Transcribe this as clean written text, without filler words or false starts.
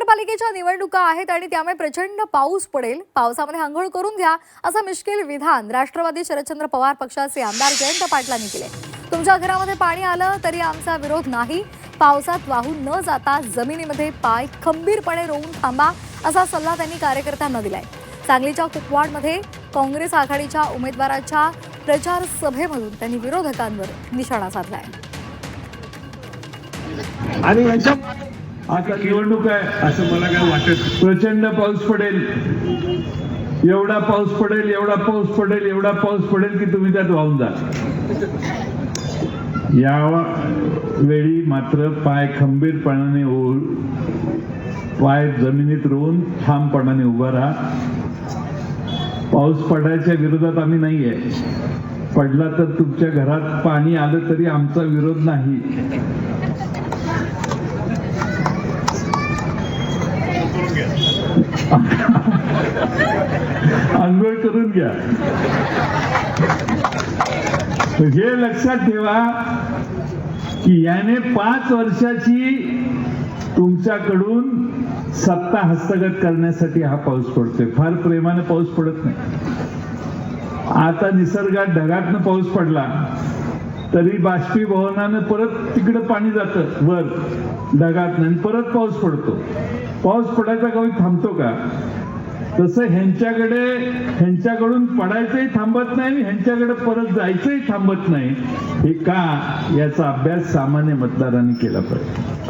महानगरपालिकेच्या निवडणुका आहेत आणि त्यामुळे प्रचंड पाऊस पडेल, पावसामध्ये आंघोळ करून घ्या असं मिश्किल विधान राष्ट्रवादी शरदचंद्र पवार पक्षाचे आमदार जयंत पाटलांनी केले। तुमच्या घरामध्ये पाणी आलं तरी आमचा विरोध नाही, पावसात वाहून न जाता जमिनीमध्ये पाय खंबीरपणे रोवून थांबा असा सल्ला त्यांनी कार्यकर्त्यांना दिलाय। सांगलीच्या कुपवाडमध्ये काँग्रेस आघाडीच्या उमेदवाराच्या प्रचार सभेमधून त्यांनी विरोधकांवर निशाणा साधलाय। आणि आता निवडणूक आहे असं मला काय वाटत। प्रचंड पाऊस पडेल, एवढा पाऊस पडेल, एवढा पाऊस पडेल, एवढा पाऊस पडेल की तुम्ही त्यात वाहून जा। या वेळी मात्र पाय खंबीरपणाने पाय जमिनीत रोवून ठामपणाने उभा राहा। पाऊस पडायच्या विरोधात आम्ही नाहीये, पडला तर तुमच्या घरात पाणी आलं तरी आमचा विरोध नाही। आंघोळ करून घ्या। हे लक्षात ठेवा की याने 5 वर्षाची तुमच्याकडून सत्ता हस्तगत करण्यासाठी हा पाऊस पडतोय। फार प्रेमाने पाऊस पडत नाही। आता निसर्गात ढगातनं पाऊस पडला तरी बाष्पीभवनानं परत तिकडे पाणी जातं वर ढगातनं, परत पाऊस पडतो। पाऊस पडायचा कधी थांबतो का? तसं ह्यांच्याकडून पडायचंही थांबत नाही, ह्यांच्याकडे परत जायचंही थांबत नाही। हे का? याचा अभ्यास सामान्य मतदारांनी केला पाहिजे।